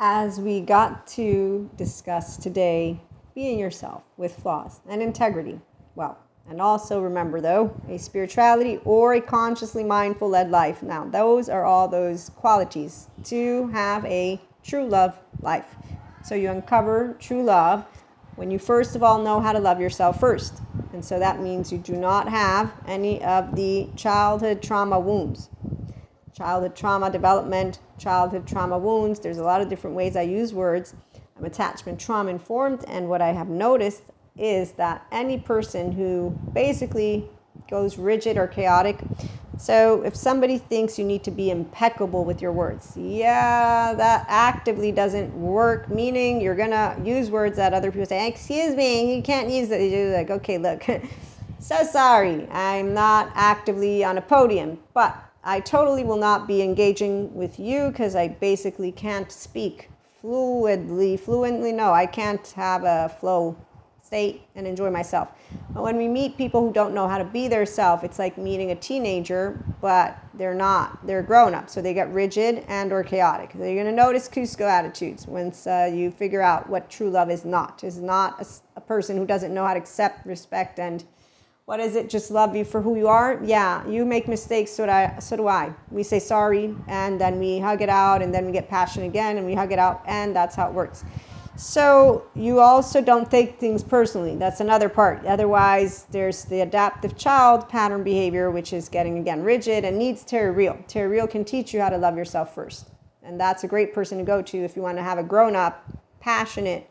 As we got to discuss today, being yourself with flaws and integrity. Well, and also remember though, a spirituality or a consciously mindful led life. Now, those are all those qualities to have a true love life. So you uncover true love when you first of all know how to love yourself first. And so that means you do not have any of the childhood trauma wounds. Childhood trauma development, childhood trauma wounds. There's a lot of different ways I use words. I'm attachment trauma informed, and what I have noticed is that any person who basically goes rigid or chaotic, so if somebody thinks you need to be impeccable with your words, yeah, that actively doesn't work, meaning you're gonna use words that other people say, excuse me, you can't use that. You're like, okay, look, so sorry, I'm not actively on a podium, but I totally will not be engaging with you because I basically can't speak fluently. No, I can't have a flow state and enjoy myself. But when we meet people who don't know how to be their self, it's like meeting a teenager, but they're not. They're grown up, so they get rigid and or chaotic. So you're going to notice Cusco attitudes once you figure out what true love is not. Is not a person who doesn't know how to accept, respect, and what is it? Just love you for who you are? Yeah, you make mistakes, so do I. We say sorry, and then we hug it out, and then we get passionate again, and we hug it out, and that's how it works. So you also don't take things personally. That's another part. Otherwise, there's the adaptive child pattern behavior, which is getting, again, rigid and needs Terry Real. Terry Real can teach you how to love yourself first. And that's a great person to go to if you want to have a grown-up, passionate,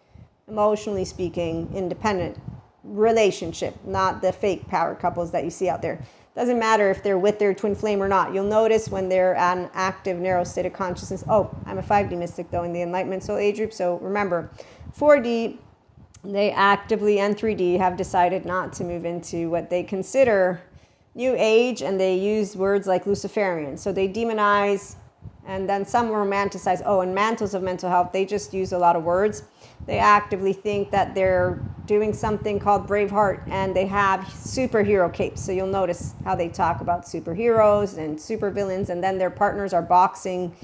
emotionally speaking, independent relationship, not the fake power couples that you see out there. Doesn't matter if they're with their twin flame or not. You'll notice when they're at an active narrow state of consciousness. Oh, I'm a 5D mystic though in the Enlightenment Soul Age group. So remember, 4D, they actively, and 3D have decided not to move into what they consider New Age, and they use words like Luciferian. So they demonize, and then some romanticize. Oh, and mantles of mental health, they just use a lot of words. They actively think that they're doing something called Braveheart, and they have superhero capes. So you'll notice how they talk about superheroes and supervillains, and then their partners are boxing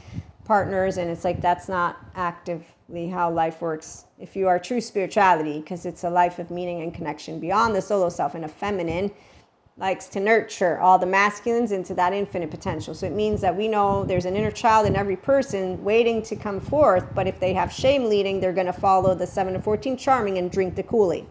partners, and it's like that's not actively how life works. If you are true spirituality, because it's a life of meaning and connection beyond the solo self, and a feminine likes to nurture all the masculines into that infinite potential. So it means that we know there's an inner child in every person waiting to come forth, but if they have shame leading, they're going to follow the 7 to 14 charming and drink the Kool-Aid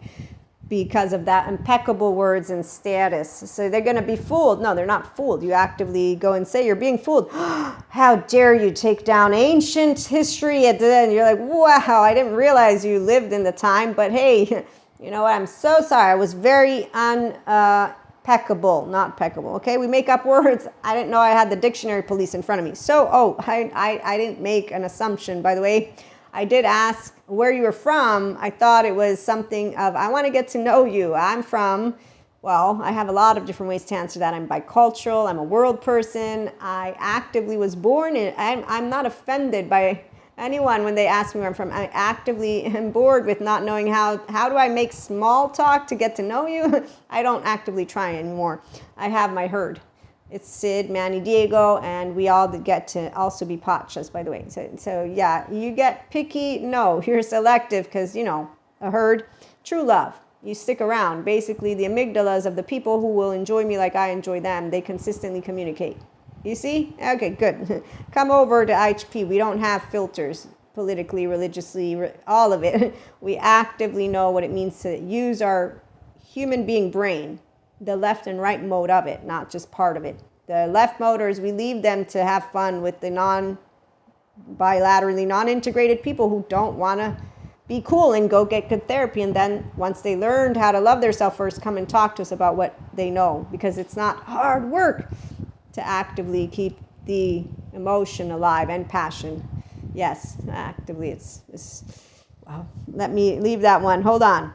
because of that impeccable words and status. So they're going to be fooled. No, they're not fooled. You actively go and say you're being fooled. How dare you take down ancient history? And then you're like, wow, I didn't realize you lived in the time, but hey, you know what? I'm so sorry. I was very not peccable. Okay, we make up words. I didn't know I had the dictionary police in front of me. So, I didn't make an assumption. By the way, I did ask where you were from. I thought it was something of, I want to get to know you. I'm from, well, I have a lot of different ways to answer that. I'm bicultural. I'm a world person. I actively was born in, I'm not offended by anyone when they ask me where I'm from. I actively am bored with not knowing how do I make small talk to get to know you. I don't actively try anymore. I have my herd. It's Sid, Manny, Diego, and we all get to also be Pachas, by the way. So yeah, you get picky. No, you're selective because, you know, a herd. True love. You stick around. Basically, the amygdalas of the people who will enjoy me like I enjoy them, they consistently communicate. You see? Okay, good. Come over to IHP. We don't have filters, politically, religiously, all of it. We actively know what it means to use our human being brain, the left and right mode of it, not just part of it. The left motors, we leave them to have fun with the bilaterally non-integrated people who don't want to be cool and go get good therapy. And then once they learned how to love themselves first, come and talk to us about what they know, because it's not hard work to actively keep the emotion alive and passion. Yes, actively. It's wow. Let me leave that one. Hold on,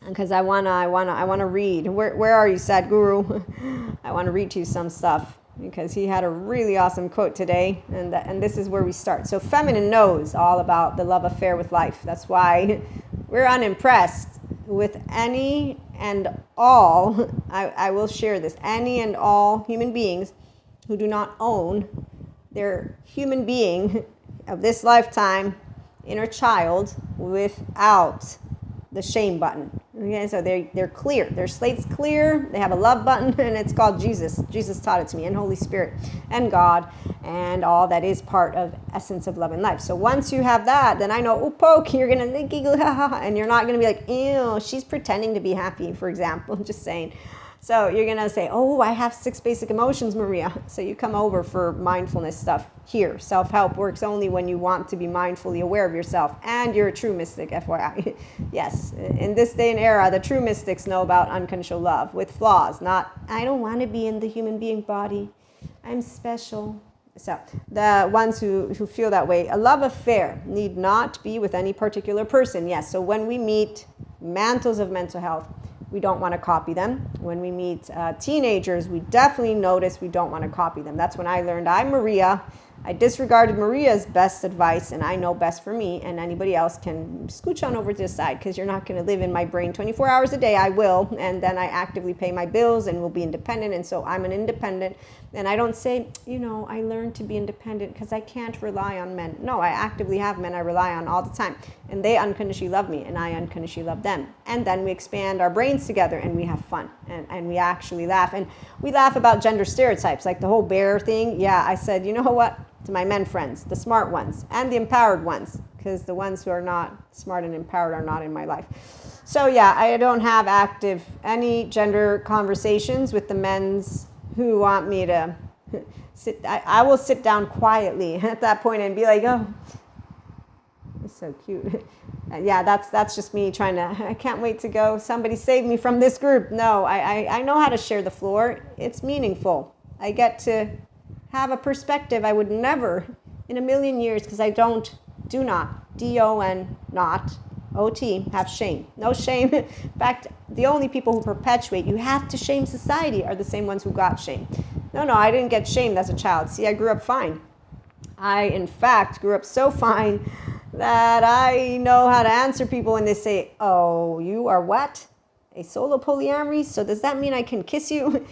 because I wanna read. Where are you, Sadhguru? I want to read to you some stuff because he had a really awesome quote today, and this is where we start. So feminine knows all about the love affair with life. That's why we're unimpressed with any and all. I will share this. Any and all human beings who do not own their human being of this lifetime inner child without the shame button. Okay, so they're clear. Their slate's clear. They have a love button, and it's called Jesus. Jesus taught it to me, and Holy Spirit, and God, and all that is part of essence of love and life. So once you have that, then I know, oh, poke, you're gonna giggle, ha ha, and you're not gonna be like, ew, she's pretending to be happy, for example. Just saying. So you're going to say, oh, I have 6 basic emotions, Maria. So you come over for mindfulness stuff here. Self-help works only when you want to be mindfully aware of yourself. And you're a true mystic, FYI. Yes, in this day and era, the true mystics know about unconditional love with flaws. Not, I don't want to be in the human being body. I'm special. So the ones who feel that way, a love affair need not be with any particular person. Yes, so when we meet mantles of mental health, we don't want to copy them. When we meet teenagers, we definitely notice we don't want to copy them. That's when I learned I'm Maria. I disregarded Maria's best advice, and I know best for me, and anybody else can scooch on over to the side, because you're not going to live in my brain 24 hours a day. I will, and then I actively pay my bills and will be independent, and so I'm an independent. And I don't say, I learned to be independent because I can't rely on men. No, I actively have men I rely on all the time, and they unconditionally love me, and I unconditionally love them. And then we expand our brains together, and we have fun, and we actually laugh. And we laugh about gender stereotypes, like the whole bear thing. Yeah, I said, you know what? To my men friends, the smart ones and the empowered ones, because the ones who are not smart and empowered are not in my life. So yeah, I don't have active any gender conversations with the men's who want me to sit. I will sit down quietly at that point and be like, oh, it's so cute. Yeah, that's just me trying to, I can't wait to go. Somebody save me from this group. No, I know how to share the floor. It's meaningful. I get to have a perspective I would never in a million years, because I do not, D-O-N, not, O-T, have shame. No shame. In fact, the only people who perpetuate, you have to shame society, are the same ones who got shame. No, I didn't get shamed as a child. See, I grew up fine. I, in fact, grew up so fine that I know how to answer people when they say, oh, you are what? A solo polyamory? So does that mean I can kiss you?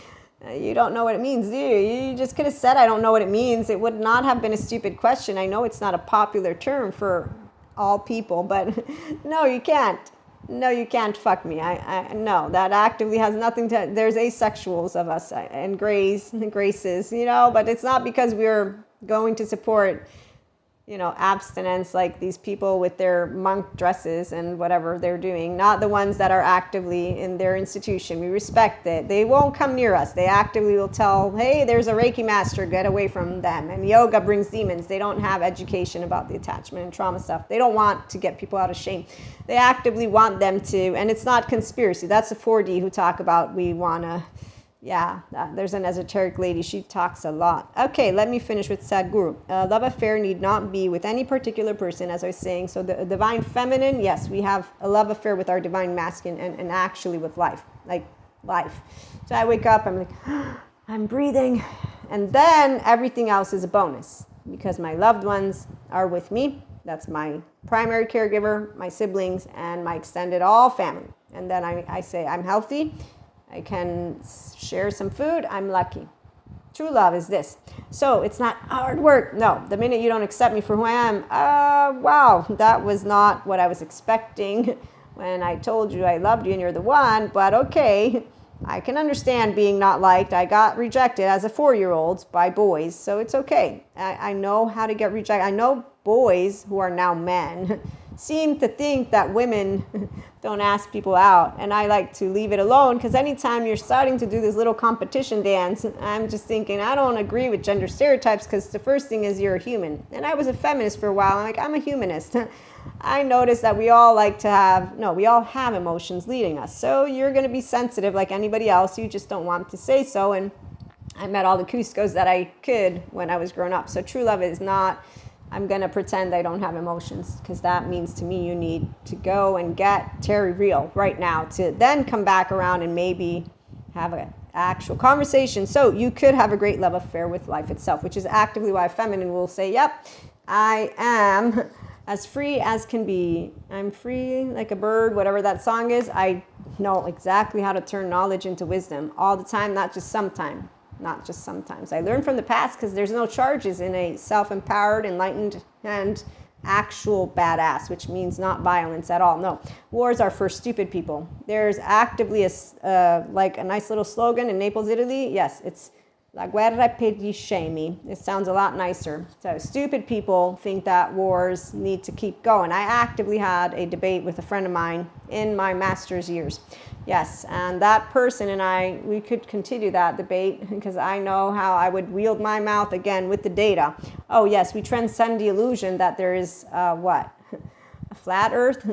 You don't know what it means, do you? You just could have said, I don't know what it means. It would not have been a stupid question. I know it's not a popular term for all people, but no, you can't. No, you can't fuck me. No, that actively has nothing to, there's asexuals of us and graces, but it's not because we're going to support, abstinence like these people with their monk dresses and whatever they're doing, not the ones that are actively in their institution. We respect it. They won't come near us. They actively will tell, hey, there's a Reiki master, get away from them. And yoga brings demons. They don't have education about the attachment and trauma stuff. They don't want to get people out of shame. They actively want them to, and it's not conspiracy. That's the 4D who talk about we want to, there's an esoteric lady. She talks a lot. Okay, let me finish with Sadhguru. Love affair need not be with any particular person, as I was saying. So the divine feminine, yes, we have a love affair with our divine masculine and actually with life, like life. So I wake up, I'm like, I'm breathing. And then everything else is a bonus because my loved ones are with me. That's my primary caregiver, my siblings, and my extended all family. And then I say, I'm healthy. I can share some food. I'm lucky. True love is this. So it's not hard work. No, the minute you don't accept me for who I am, wow, that was not what I was expecting when I told you I loved you and you're the one. But okay, I can understand being not liked. I got rejected as a 4-year-old by boys, so it's okay. I know how to get rejected. I know boys who are now men seem to think that women don't ask people out, and I like to leave it alone because anytime you're starting to do this little competition dance, I'm just thinking I don't agree with gender stereotypes because the first thing is you're a human. And I was a feminist for a while. I'm a humanist. I noticed that we all we all have emotions leading us. So you're going to be sensitive like anybody else. You just don't want to say so. And I met all the Cuscos that I could when I was growing up. So true love is not, I'm going to pretend I don't have emotions, because that means to me you need to go and get Terry real right now to then come back around and maybe have an actual conversation. So you could have a great love affair with life itself, which is actively why feminine will say, yep, I am as free as can be. I'm free like a bird, whatever that song is. I know exactly how to turn knowledge into wisdom all the time, not just sometime. Not just sometimes. I learn from the past because there's no charges in a self-empowered, enlightened, and actual badass, which means not violence at all. No, wars are for stupid people. There's actively like a nice little slogan in Naples, Italy. Yes, it's La guerra per gli scemi. It sounds a lot nicer. So stupid people think that wars need to keep going. I actively had a debate with a friend of mine in my master's years. Yes, and that person and I, we could continue that debate because I know how I would wield my mouth again with the data. Oh yes, we transcend the illusion that there is what? A flat earth?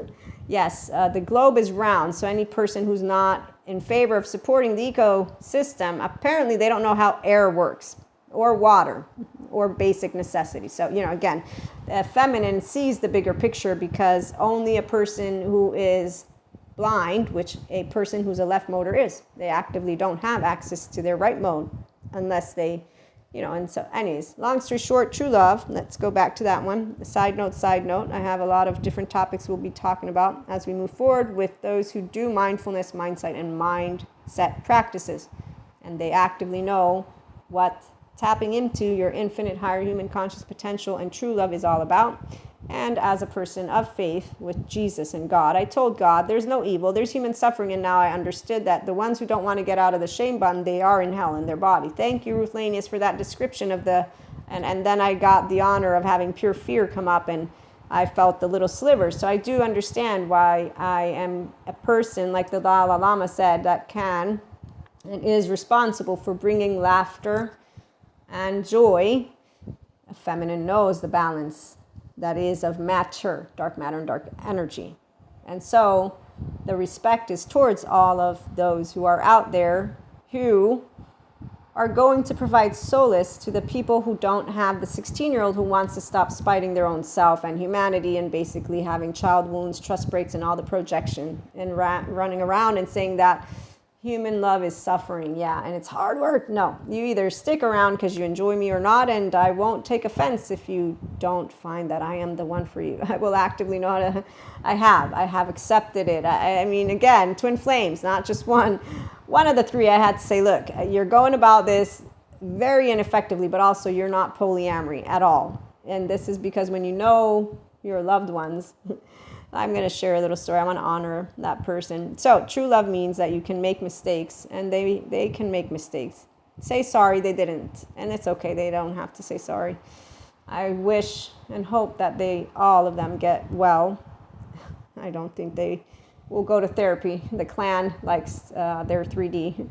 Yes, the globe is round, so any person who's not in favor of supporting the ecosystem, apparently they don't know how air works, or water, or basic necessities. So, again, the feminine sees the bigger picture because only a person who is blind, which a person who's a left motor is, they actively don't have access to their right mode unless they, and so anyways, long story short, true love, let's go back to that one. Side note, I have a lot of different topics we'll be talking about as we move forward with those who do mindfulness, mindset, and mindset practices. And they actively know what tapping into your infinite higher human conscious potential and true love is all about. And as a person of faith with Jesus and God, I told God there's no evil, there's human suffering, and now I understood that the ones who don't want to get out of the shame button, they are in hell in their body. Thank you, Ruthlanius, for that description of and then I got the honor of having pure fear come up, and I felt the little slivers. So I do understand why I am a person, like the Dalai Lama said, that can and is responsible for bringing laughter and joy. A feminine knows the balance that is of matter, dark matter and dark energy. And so the respect is towards all of those who are out there who are going to provide solace to the people who don't have the 16-year-old who wants to stop spiting their own self and humanity and basically having child wounds, trust breaks, and all the projection and running around and saying that human love is suffering, and it's hard work. No, you either stick around because you enjoy me or not, and I won't take offense if you don't find that I am the one for you. I will actively know how to, I have accepted it. I mean, again, twin flames, not just one of the three. I had to say, look, you're going about this very ineffectively, but also you're not polyamory at all. And this is because when you know your loved ones, I'm going to share a little story. I want to honor that person. So true love means that you can make mistakes, and they can make mistakes. Say sorry they didn't, and it's okay. They don't have to say sorry. I wish and hope that all of them get well. I don't think they will go to therapy. The clan likes their 3D.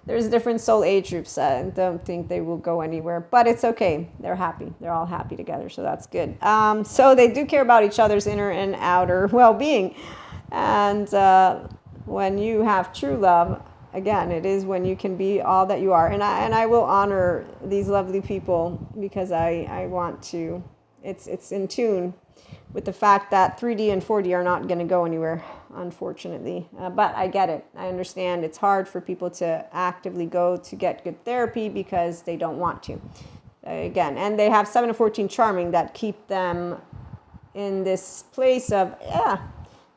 There's different soul age groups. I don't think they will go anywhere, but it's okay. They're happy. They're all happy together, so that's good. So they do care about each other's inner and outer well-being. And when you have true love, again, it is when you can be all that you are. And I will honor these lovely people because I want to. It's in tune with the fact that 3D and 4D are not going to go anywhere, unfortunately. But I get it. I understand it's hard for people to actively go to get good therapy because they don't want to. Again, and they have 7 to 14 charming that keep them in this place of,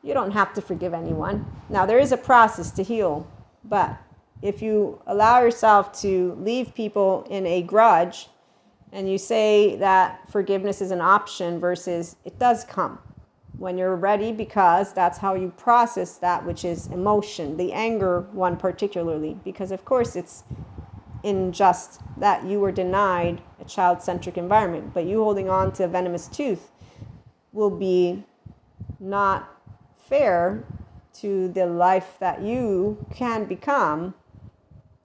you don't have to forgive anyone. Now, there is a process to heal, but if you allow yourself to leave people in a grudge, and you say that forgiveness is an option versus it does come when you're ready, because that's how you process that which is emotion, the anger one particularly, because of course it's unjust that you were denied a child-centric environment, but you holding on to a venomous tooth will be not fair to the life that you can become.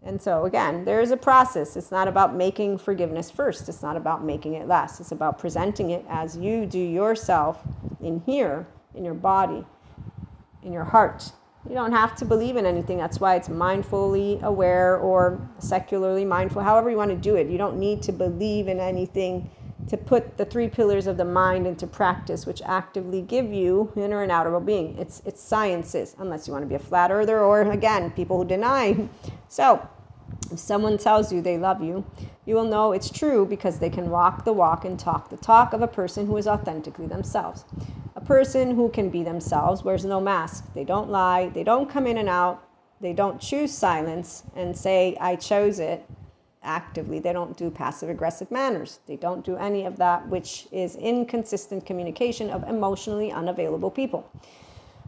And so, again, there is a process. It's not about making forgiveness first. It's not about making it last. It's about presenting it as you do yourself in here, in your body, in your heart. You don't have to believe in anything. That's why it's mindfully aware or secularly mindful, however you want to do it. You don't need to believe in anything to put the 3 pillars of the mind into practice, which actively give you inner and outer well-being. It's sciences, unless you want to be a flat earther or, again, people who deny. So, if someone tells you they love you, you will know it's true because they can walk the walk and talk the talk of a person who is authentically themselves. A person who can be themselves wears no mask. They don't lie. They don't come in and out. They don't choose silence and say, I chose it. actively. They don't do passive aggressive manners. They don't do any of that, which is inconsistent communication of emotionally unavailable people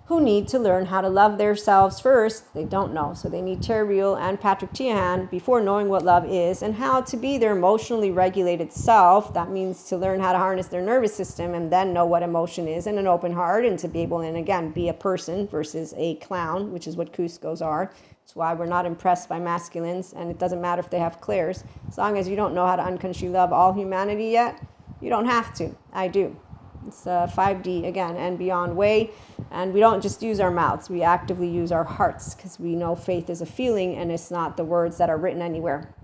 who need to learn how to love themselves first. They don't know. So they need Terry Real and Patrick Tiahan before knowing what love is and how to be their emotionally regulated self. That means to learn how to harness their nervous system and then know what emotion is and an open heart, and to be able, and again, be a person versus a clown, which is what Cuscos are. That's why we're not impressed by masculines, and it doesn't matter if they have clairs. As long as you don't know how to unconditionally love all humanity yet, you don't have to. I do. It's 5D again and beyond way. And we don't just use our mouths. We actively use our hearts, because we know faith is a feeling and it's not the words that are written anywhere.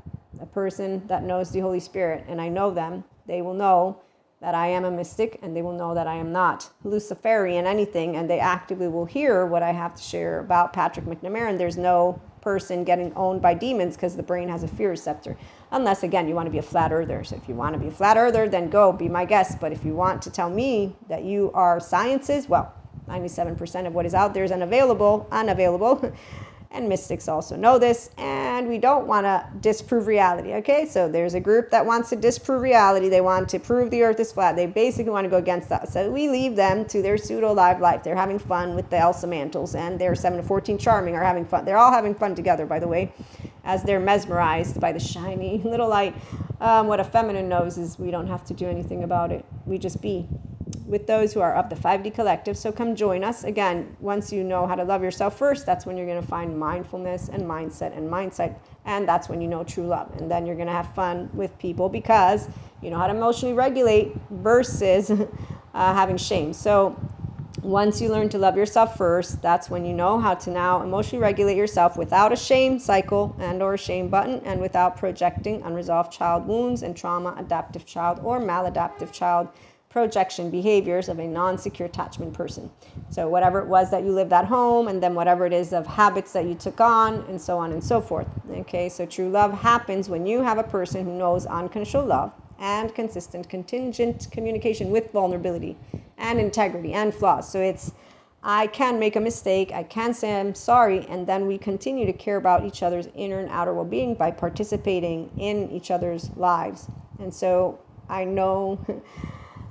A person that knows the Holy Spirit, and I know them, they will know that I am a mystic, and they will know that I am not Luciferian anything, and they actively will hear what I have to share about Patrick McNamara. And there's no person getting owned by demons, because the brain has a fear receptor. Unless, again, you want to be a flat earther. So if you want to be a flat earther, then go, be my guest. But if you want to tell me that you are sciences, well, 97% of what is out there is unavailable. And mystics also know this, and we don't want to disprove reality, okay? So there's a group that wants to disprove reality. They want to prove the earth is flat. They basically want to go against us. So we leave them to their pseudo-live life. They're having fun with the Elsa Mantles, and their 7 to 14 charming are having fun. They're all having fun together, by the way, as they're mesmerized by the shiny little light. What a feminine knows is we don't have to do anything about it. We just be with those who are of the 5D collective. So come join us. Again, once you know how to love yourself first, that's when you're going to find mindfulness and mindset. And that's when you know true love. And then you're going to have fun with people, because you know how to emotionally regulate versus having shame. So once you learn to love yourself first, that's when you know how to now emotionally regulate yourself without a shame cycle and or a shame button, and without projecting unresolved child wounds and trauma, adaptive child or maladaptive child projection behaviors of a non-secure attachment person. So whatever it was that you lived at home, and then whatever it is of habits that you took on, and so on and so forth. Okay, so true love happens when you have a person who knows unconditional love and consistent contingent communication with vulnerability and integrity and flaws. So it's, I can make a mistake, I can say I'm sorry, and then we continue to care about each other's inner and outer well-being by participating in each other's lives. And so I know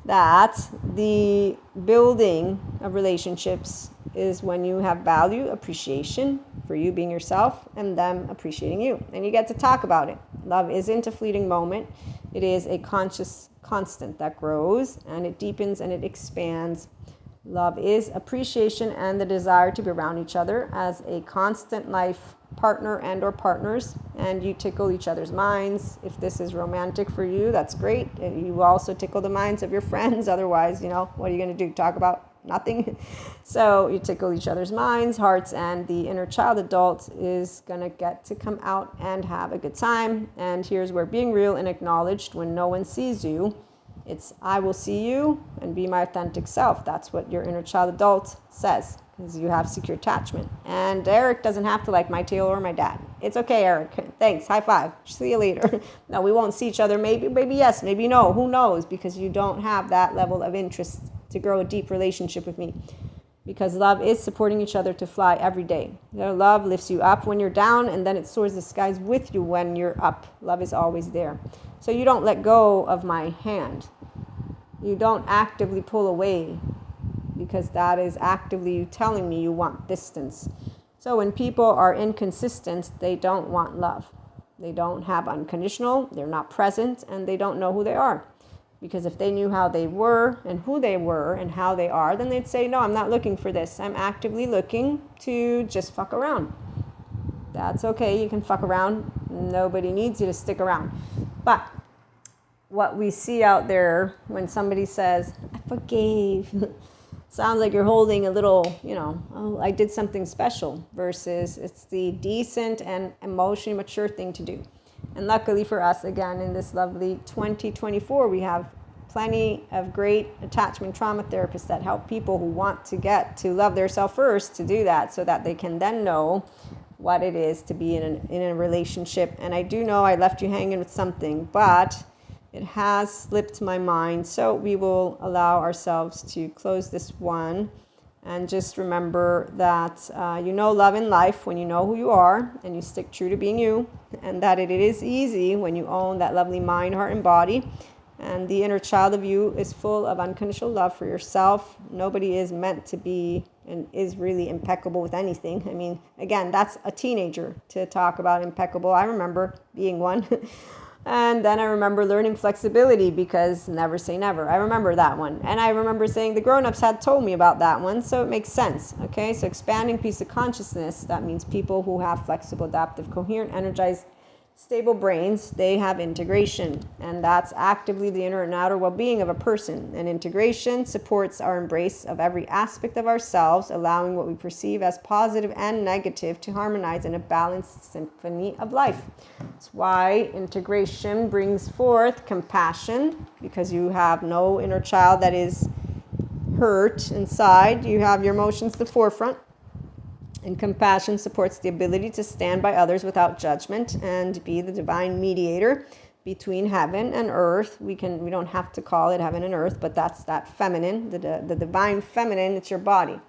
that the building of relationships is when you have value, appreciation for you being yourself, and them appreciating you. And you get to talk about it. Love isn't a fleeting moment. It is a conscious constant that grows, and it deepens and it expands. Love is appreciation and the desire to be around each other as a constant life partner and or partners, and you tickle each other's minds. If this is romantic for you, that's great. You also tickle the minds of your friends. Otherwise, you know, what are you going to do? Talk about nothing? So you tickle each other's minds, hearts, and the inner child adult is going to get to come out and have a good time. And here's where being real and acknowledged when no one sees you. It's, I will see you and be my authentic self. That's what your inner child adult says, because you have secure attachment. And Eric doesn't have to like my tail or my dad. It's okay, Eric. Thanks. High five. See you later. No, we won't see each other. Maybe yes, maybe no. Who knows? Because you don't have that level of interest to grow a deep relationship with me. Because love is supporting each other to fly every day. Love lifts you up when you're down, and then it soars the skies with you when you're up. Love is always there. So you don't let go of my hand. You don't actively pull away, because that is actively you telling me you want distance. So when people are inconsistent, they don't want love. They don't have unconditional, they're not present, and they don't know who they are. Because if they knew how they were and who they were and how they are, then they'd say, no, I'm not looking for this. I'm actively looking to just fuck around. That's okay, you can fuck around. Nobody needs you to stick around. But what we see out there when somebody says, I forgave, sounds like you're holding a little, you know, oh, I did something special, versus it's the decent and emotionally mature thing to do. And luckily for us, again, in this lovely 2024, we have plenty of great attachment trauma therapists that help people who want to get to love themselves first to do that, so that they can then know what it is to be in a relationship. And I do know I left you hanging with something, but it has slipped my mind. So we will allow ourselves to close this one And just remember that you know love in life when you know who you are and you stick true to being you, and that it is easy when you own that lovely mind, heart, and body. And the inner child of you is full of unconditional love for yourself. Nobody is meant to be and is really impeccable with anything. I mean, again, that's a teenager to talk about impeccable. I remember being one. And then I remember learning flexibility, because never say never. I remember that one. And I remember saying the grown-ups had told me about that one, so it makes sense. Okay, so expanding peace of consciousness, that means people who have flexible, adaptive, coherent, energized, stable brains, they have integration, and that's actively the inner and outer well-being of a person. And integration supports our embrace of every aspect of ourselves, allowing what we perceive as positive and negative to harmonize in a balanced symphony of life. That's why integration brings forth compassion, because you have no inner child that is hurt inside. You have your emotions to the forefront. And compassion supports the ability to stand by others without judgment and be the divine mediator between heaven and earth. We don't have to call it heaven and earth, but that's that feminine, the divine feminine. It's your body.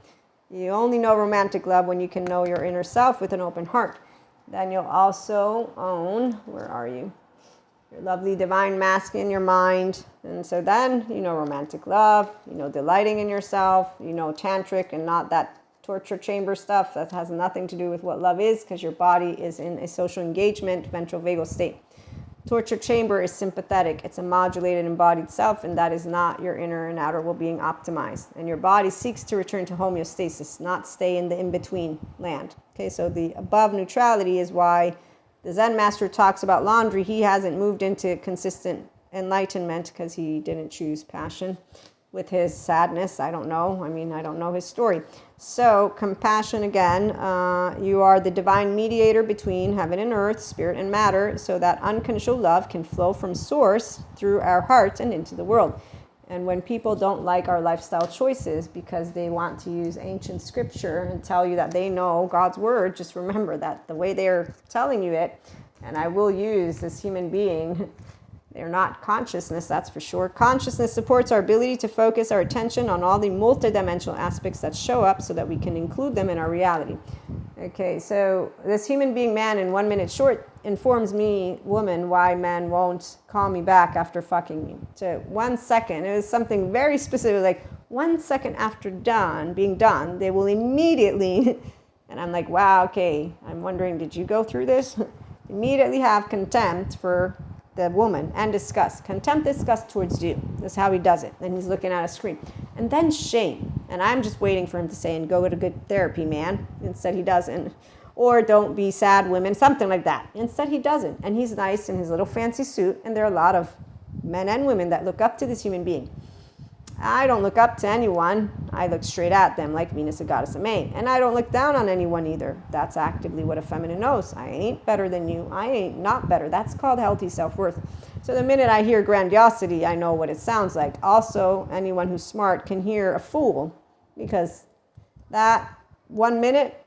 You only know romantic love when you can know your inner self with an open heart. Then you'll also own, where are you? Your lovely divine masculine in your mind. And so then you know romantic love, you know delighting in yourself, you know tantric and not that torture chamber stuff that has nothing to do with what love is, because your body is in a social engagement ventral vagal state. Torture chamber is sympathetic. It's a modulated embodied self, and that is not your inner and outer well-being optimized. And your body seeks to return to homeostasis, not stay in the in-between land. Okay, so the above neutrality is why the Zen master talks about laundry. He hasn't moved into consistent enlightenment because he didn't choose passion with his sadness. I don't know. I mean, I don't know his story. So compassion, again, you are the divine mediator between heaven and earth, spirit and matter, so that unconditional love can flow from source through our hearts and into the world. And when people don't like our lifestyle choices because they want to use ancient scripture and tell you that they know God's word, just remember that the way they're telling you it, and I will use this human being, they're not consciousness, that's for sure. Consciousness supports our ability to focus our attention on all the multidimensional aspects that show up so that we can include them in our reality. Okay, so this human being man in 1 minute short informs me, woman, why men won't call me back after fucking me. So 1 second, it was something very specific, like 1 second after being done, they will immediately, and I'm like, wow, okay, I'm wondering, did you go through this? Immediately have contempt for the woman and disgust. Contempt, disgust towards you. That's how he does it. And he's looking at a screen. And then shame. And I'm just waiting for him to say, and go to good therapy, man. Instead he doesn't. Or don't be sad, women. Something like that. Instead he doesn't. And he's nice in his little fancy suit. And there are a lot of men and women that look up to this human being. I don't look up to anyone. I look straight at them like Venus, a goddess of May. And I don't look down on anyone either. That's actively what a feminine knows. I ain't better than you. I ain't not better. That's called healthy self-worth. So the minute I hear grandiosity, I know what it sounds like. Also, anyone who's smart can hear a fool, because that 1 minute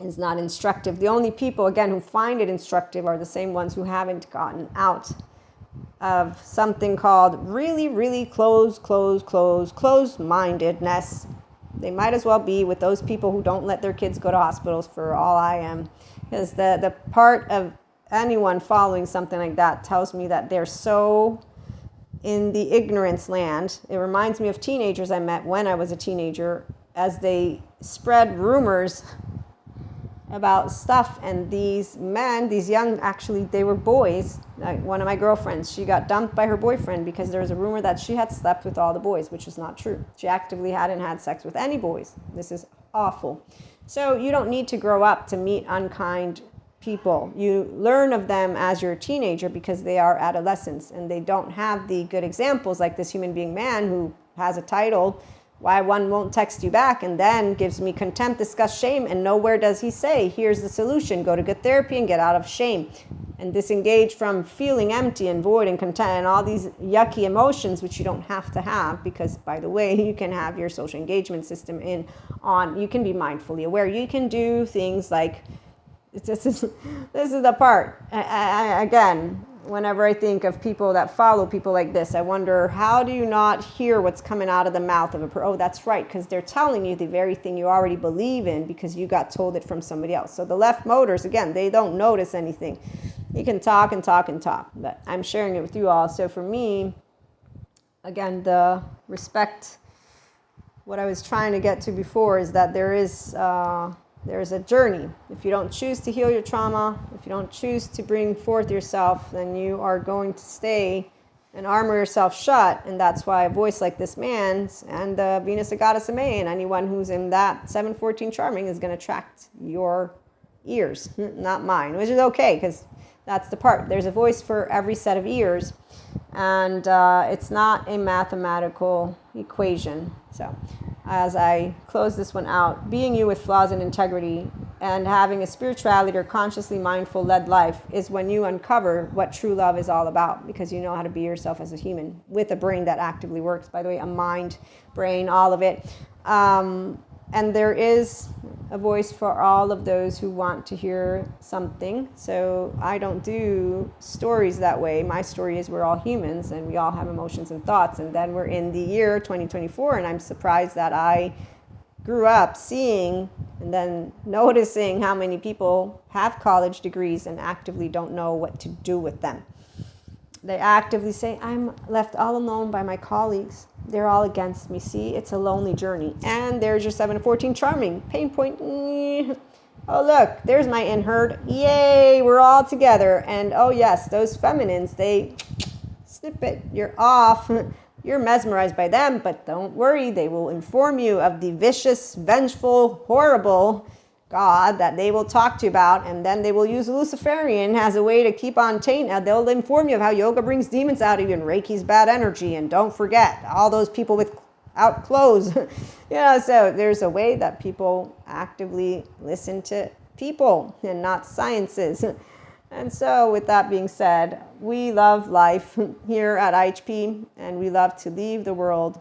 is not instructive. The only people, again, who find it instructive are the same ones who haven't gotten out of something called really closed-mindedness. They might as well be with those people who don't let their kids go to hospitals, for all I am. Because the part of anyone following something like that tells me that they're so in the ignorance land. It reminds me of teenagers I met when I was a teenager, as they spread rumors about stuff, and these men, these young, actually they were boys, like one of my girlfriends, she got dumped by her boyfriend because there was a rumor that she had slept with all the boys, which was not true. She actively hadn't had sex with any boys. This is awful. So you don't need to grow up to meet unkind people. You learn of them as you're a teenager because they are adolescents and they don't have the good examples like this human being man who has a title, why one won't text you back, and then gives me contempt, disgust, shame, and nowhere does he say, here's the solution, go to good therapy and get out of shame and disengage from feeling empty and void and content and all these yucky emotions, which you don't have to have, because, by the way, you can have your social engagement system on. You can be mindfully aware. You can do things like, this is the part, again, whenever I think of people that follow people like this, I wonder, how do you not hear what's coming out of the mouth of a person? Oh, that's right, because they're telling you the very thing you already believe in because you got told it from somebody else. So the left motors, again, they don't notice anything. You can talk and talk and talk, but I'm sharing it with you all. So for me, again, the respect, what I was trying to get to before is that there's a journey. If you don't choose to heal your trauma, if you don't choose to bring forth yourself, then you are going to stay and armor yourself shut. And that's why a voice like this man's and the Venus, a goddess of May, and anyone who's in that 714 charming is going to attract your ears, not mine, which is okay, because that's the part. There's a voice for every set of ears, and it's not a mathematical equation. So as I close this one out, being you with flaws and integrity and having a spirituality or consciously mindful led life is when you uncover what true love is all about, because you know how to be yourself as a human with a brain that actively works, by the way, a mind, brain, all of it. And there is a voice for all of those who want to hear something. So I don't do stories that way. My story is we're all humans and we all have emotions and thoughts. And then we're in the year 2024, and I'm surprised that I grew up seeing and then noticing how many people have college degrees and actively don't know what to do with them. They actively say, I'm left all alone by my colleagues. They're all against me. See, it's a lonely journey. And there's your 714 charming. Pain point. Oh, look, there's my in-herd. Yay, we're all together. And oh, yes, those feminines, they snip it. You're off. You're mesmerized by them, but don't worry. They will inform you of the vicious, vengeful, horrible God that they will talk to you about, and then they will use Luciferian as a way to keep on tainting. They'll inform you of how yoga brings demons out of you and Reiki's bad energy, and don't forget all those people without clothes. So there's a way that people actively listen to people and not sciences. And so with that being said, we love life here at IHP, and we love to leave the world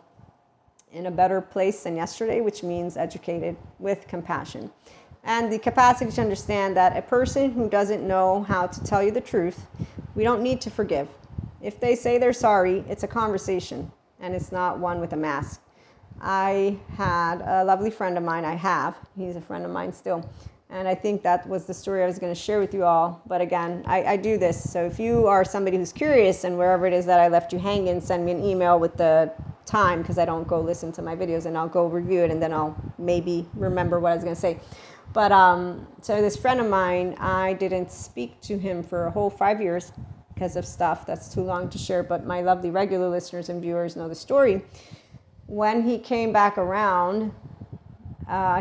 in a better place than yesterday, which means educated with compassion. And the capacity to understand that a person who doesn't know how to tell you the truth, we don't need to forgive. If they say they're sorry, it's a conversation, and it's not one with a mask. I had a lovely friend of mine. He's a friend of mine still. And I think that was the story I was going to share with you all. But again, I do this. So if you are somebody who's curious, and wherever it is that I left you hanging, send me an email with the time, because I don't go listen to my videos, and I'll go review it, and then I'll maybe remember what I was going to say. But so this friend of mine, I didn't speak to him for a whole 5 years because of stuff that's too long to share, but my lovely regular listeners and viewers know the story. When he came back around,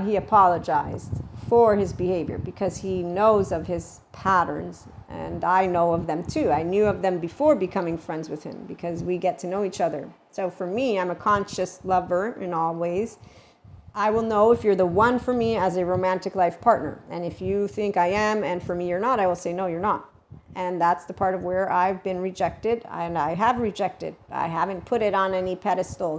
he apologized for his behavior because he knows of his patterns, and I know of them too. I knew of them before becoming friends with him because we get to know each other. So for me, I'm a conscious lover in all ways. I will know if you're the one for me as a romantic life partner. And if you think I am, and for me you're not, I will say, no, you're not. And that's the part of where I've been rejected, and I have rejected. I haven't put it on any pedestal.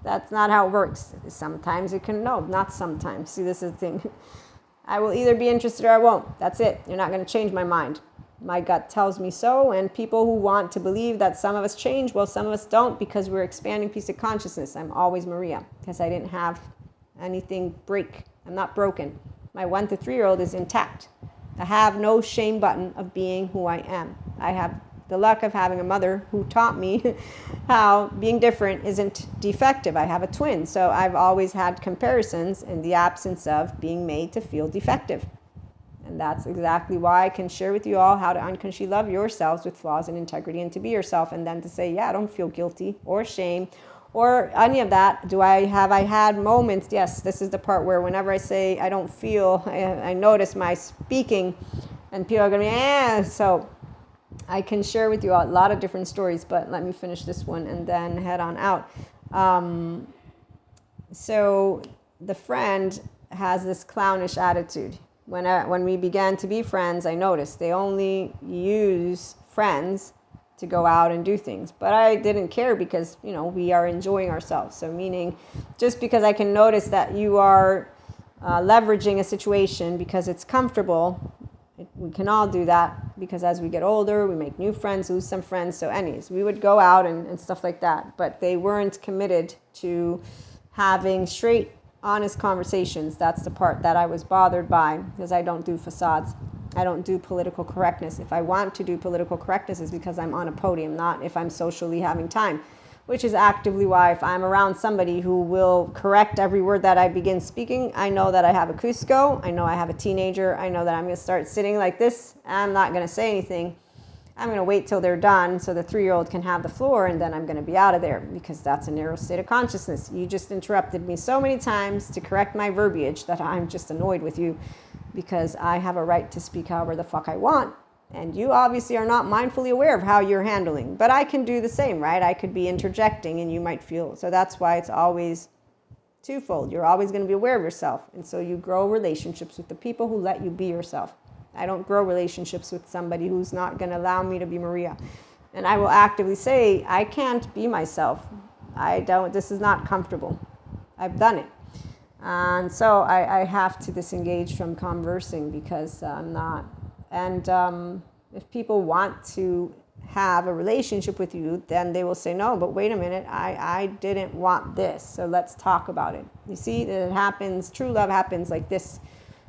That's not how it works. Sometimes it can, no, not sometimes. See, this is the thing. I will either be interested or I won't. That's it. You're not going to change my mind. My gut tells me so, and people who want to believe that some of us change, well, some of us don't, because we're expanding piece of consciousness. I'm always Maria, because I didn't have anything break. I'm not broken. My 1 to 3-year-old is intact. I have no shame button of being who I am. I have the luck of having a mother who taught me how being different isn't defective. I have a twin, so I've always had comparisons in the absence of being made to feel defective. And that's exactly why I can share with you all how to unconsciously love yourselves with flaws and integrity, and to be yourself, and then to say, yeah, I don't feel guilty or shame or any of that. Have I had moments? Yes, this is the part where whenever I say I don't feel, I notice my speaking, and people are going to be, So I can share with you a lot of different stories, but let me finish this one and then head on out. So the friend has this clownish attitude. When we began to be friends, I noticed they only use friends to go out and do things. But I didn't care because, we are enjoying ourselves. So meaning, just because I can notice that you are leveraging a situation because it's comfortable, we can all do that, because as we get older, we make new friends, lose some friends. So anyways, we would go out and stuff like that. But they weren't committed to having straight, honest conversations. That's the part that I was bothered by, because I don't do facades. I don't do political correctness. If I want to do political correctness, it's because I'm on a podium, not if I'm socially having time. Which is actively why if I'm around somebody who will correct every word that I begin speaking, I know that I have a Cusco, I know I have a teenager, I know that I'm going to start sitting like this, I'm not going to say anything. I'm going to wait till they're done so the 3-year-old can have the floor, and then I'm going to be out of there, because that's a narrow state of consciousness. You just interrupted me so many times to correct my verbiage that I'm just annoyed with you, because I have a right to speak however the fuck I want. And you obviously are not mindfully aware of how you're handling. But I can do the same, right? I could be interjecting and you might feel. So that's why it's always twofold. You're always going to be aware of yourself. And so you grow relationships with the people who let you be yourself. I don't grow relationships with somebody who's not going to allow me to be Maria. And I will actively say, I can't be myself. This is not comfortable. I've done it. And so I have to disengage from conversing, because I'm not. And if people want to have a relationship with you, then they will say, no, but wait a minute, I didn't want this, so let's talk about it. You see, it happens, true love happens like this.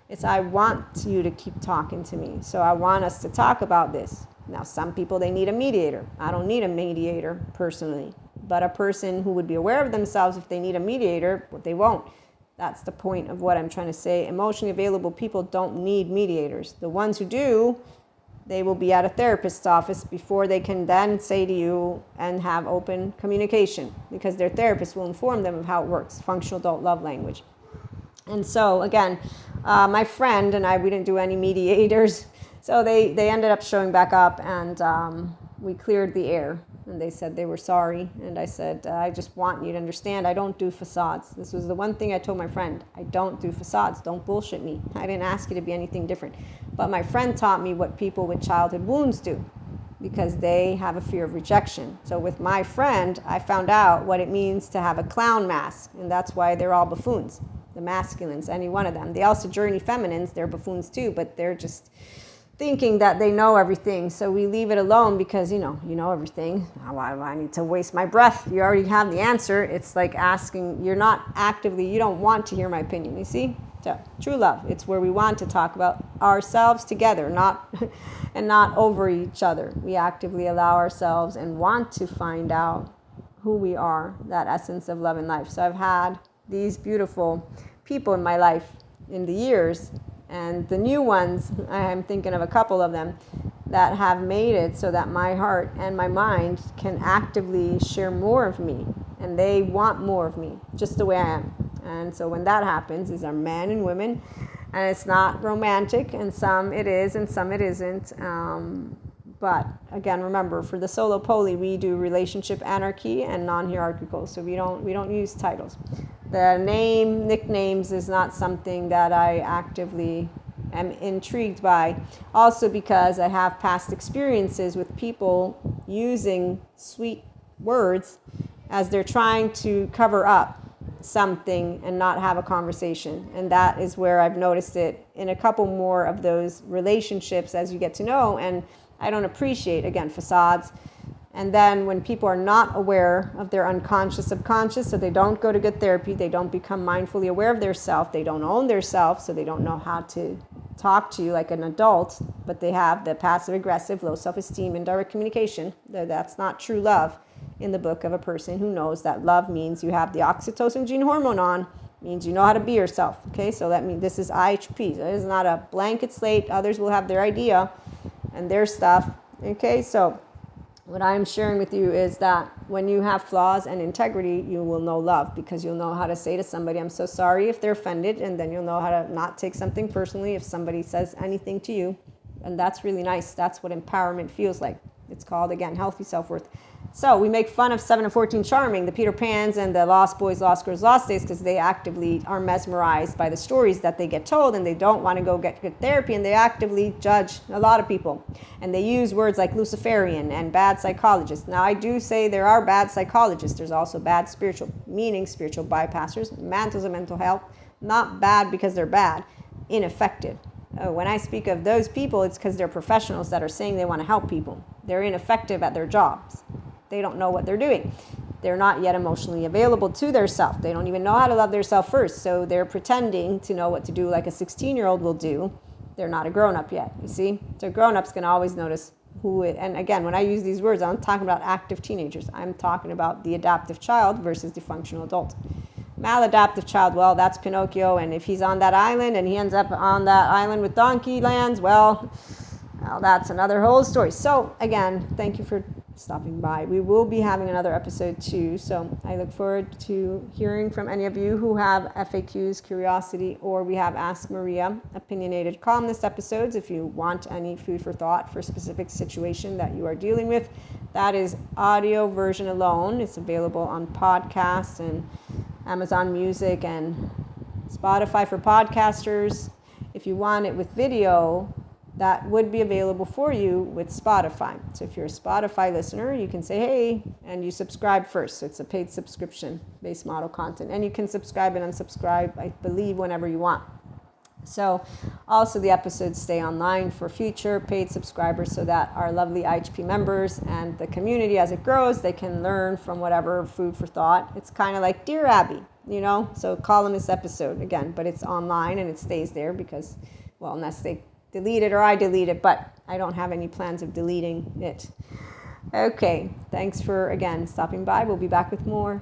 It's, I want you to keep talking to me, so I want us to talk about this. Now, some people, they need a mediator. I don't need a mediator personally, but a person who would be aware of themselves, if they need a mediator, they won't. That's the point of what I'm trying to say. Emotionally available people don't need mediators. The ones who do, they will be at a therapist's office before they can then say to you and have open communication, because their therapist will inform them of how it works, functional adult love language. And so, again, my friend and I, we didn't do any mediators. So they ended up showing back up, and we cleared the air. And they said they were sorry. And I said, I just want you to understand, I don't do facades. This was the one thing I told my friend. I don't do facades. Don't bullshit me. I didn't ask you to be anything different. But my friend taught me what people with childhood wounds do, because they have a fear of rejection. So with my friend, I found out what it means to have a clown mask. And that's why they're all buffoons, the masculines, any one of them. They also journey feminines. They're buffoons too, but they're just thinking that they know everything. So we leave it alone, because you know everything. Why do I need to waste my breath? You already have the answer. It's like asking, you don't want to hear my opinion, you see? So true love, it's where we want to talk about ourselves together, not over each other. We actively allow ourselves and want to find out who we are, that essence of love and life. So I've had these beautiful people in my life in the years. And the new ones, I'm thinking of a couple of them that have made it so that my heart and my mind can actively share more of me. And they want more of me, just the way I am. And so when that happens, these are men and women. And it's not romantic, and some it is, and some it isn't. But again, remember, for the solo poly, we do relationship anarchy and non-hierarchical. So we don't use titles. The nicknames is not something that I actively am intrigued by. Also because I have past experiences with people using sweet words as they're trying to cover up something and not have a conversation. And that is where I've noticed it in a couple more of those relationships as you get to know. And I don't appreciate, again, facades. And then when people are not aware of their unconscious, subconscious, so they don't go to good therapy, they don't become mindfully aware of their self, they don't own their self, so they don't know how to talk to you like an adult, but they have the passive-aggressive, low self-esteem, indirect communication. That's not true love in the book of a person who knows that love means you have the oxytocin gene hormone on, means you know how to be yourself. Okay, so that means this is IHP. So it is not a blanket slate. Others will have their idea and their stuff. Okay, so what I'm sharing with you is that when you have flaws and integrity, you will know love, because you'll know how to say to somebody, I'm so sorry, if they're offended, and then you'll know how to not take something personally if somebody says anything to you. And that's really nice. That's what empowerment feels like. It's called, again, healthy self-worth. So we make fun of 7 and 14 charming, the Peter Pans and the Lost Boys, Lost Girls, Lost Days, because they actively are mesmerized by the stories that they get told, and they don't want to go get good therapy, and they actively judge a lot of people. And they use words like Luciferian and bad psychologists. Now, I do say there are bad psychologists. There's also bad spiritual, meaning spiritual bypassers, mantles of mental health. Not bad because they're bad, ineffective. when I speak of those people, it's because they're professionals that are saying they want to help people. They're ineffective at their jobs. They don't know what they're doing. They're not yet emotionally available to their self. They don't even know how to love their self first. So they're pretending to know what to do like a 16-year-old will do. They're not a grown-up yet, you see? So grown-ups can always notice and again, when I use these words, I'm talking about active teenagers. I'm talking about the adaptive child versus the functional adult. Maladaptive child, well, that's Pinocchio, and if he's on that island and he ends up on that island with donkey lands, well, that's another whole story. So again, thank you for stopping by. We will be having another episode too, so I look forward to hearing from any of you who have FAQs, curiosity, or we have Ask Maria opinionated columnist episodes. If you want any food for thought for a specific situation that you are dealing with, that is audio version alone. It's available on podcasts and Amazon Music and Spotify for podcasters. If you want it with video, that would be available for you with Spotify. So if you're a Spotify listener, you can say, hey, and you subscribe first. So it's a paid subscription-based model content. And you can subscribe and unsubscribe, I believe, whenever you want. So also the episodes stay online for future paid subscribers so that our lovely IHP members and the community, as it grows, they can learn from whatever food for thought. It's kind of like Dear Abby, so columnist episode again, but it's online and it stays there because, well, unless they delete it or I delete it, but I don't have any plans of deleting it. Okay, thanks for, again, stopping by. We'll be back with more.